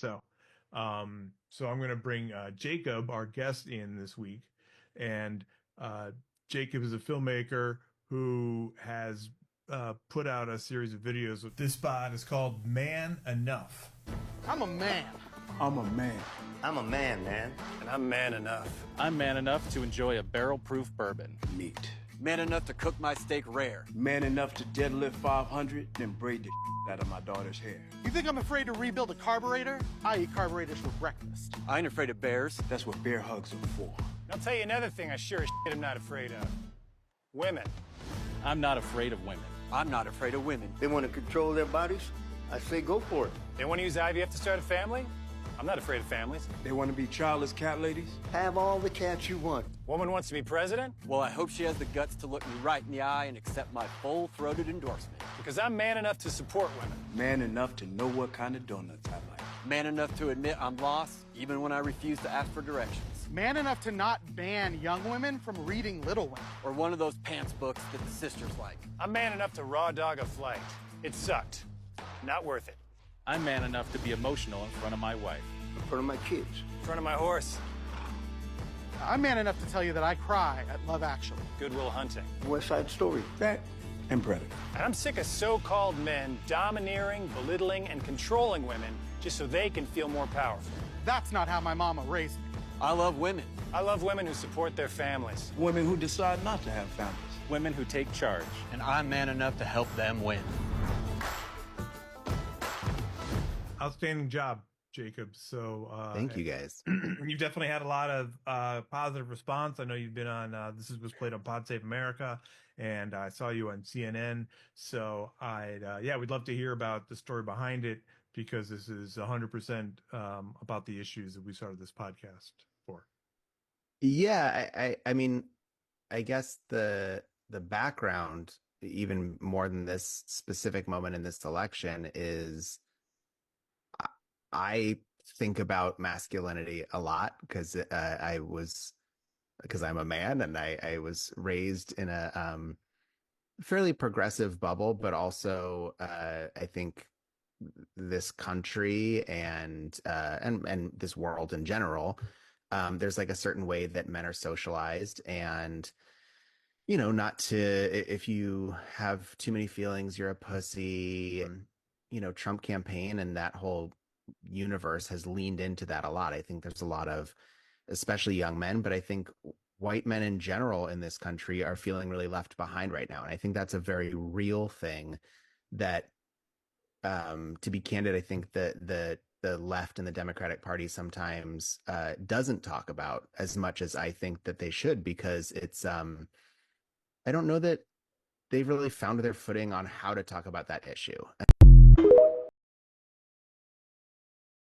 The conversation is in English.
So I'm going to bring Jacob, our guest, in this week, and Jacob is a filmmaker who has put out a series of videos. This spot is called Man Enough. I'm a man. I'm a man. I'm a man, man. And I'm man enough. I'm man enough to enjoy a barrel-proof bourbon. Neat. Man enough to cook my steak rare. Man enough to deadlift 500, then braid the out of my daughter's hair. You think I'm afraid to rebuild a carburetor? I eat carburetors for breakfast. I ain't afraid of bears. That's what bear hugs are for. I'll tell you another thing I sure as shit am not afraid of. Women. I'm not afraid of women. I'm not afraid of women. They want to control their bodies? I say go for it. They want to use IVF to start a family? I'm not afraid of families. They want to be childless cat ladies? Have all the cats you want. Woman wants to be president? Well, I hope she has the guts to look me right in the eye and accept my full-throated endorsement. Because I'm man enough to support women. Man enough to know what kind of donuts I like. Man enough to admit I'm lost, even when I refuse to ask for directions. Man enough to not ban young women from reading Little Women. Or one of those pants books that the sisters like. I'm man enough to raw dog a flight. It sucked. Not worth it. I'm man enough to be emotional in front of my wife. In front of my kids. In front of my horse. I'm man enough to tell you that I cry at Love Actually. Good Will Hunting. West Side Story. That and Predator. And I'm sick of so-called men domineering, belittling, and controlling women just so they can feel more powerful. That's not how my mama raised me. I love women. I love women who support their families. Women who decide not to have families. Women who take charge. And I'm man enough to help them win. Outstanding job, Jacob. So thank you, guys. You've definitely had a lot of positive response. I know you've been on was played on Pod Save America, and I saw you on CNN. So we'd love to hear about the story behind it, because this is 100% about the issues that we started this podcast for. Yeah, I mean, I guess the background, even more than this specific moment in this election, is I think about masculinity a lot because I'm a man, and I was raised in a fairly progressive bubble, but also I think this country and this world in general, there's like a certain way that men are socialized, and if you have too many feelings, you're a pussy. Trump campaign and that whole universe has leaned into that a lot. I think there's a lot of, especially young men, but I think white men in general in this country are feeling really left behind right now. And I think that's a very real thing that, to be candid, I think that the left and the Democratic Party sometimes doesn't talk about as much as I think that they should, because it's, I don't know that they've really found their footing on how to talk about that issue.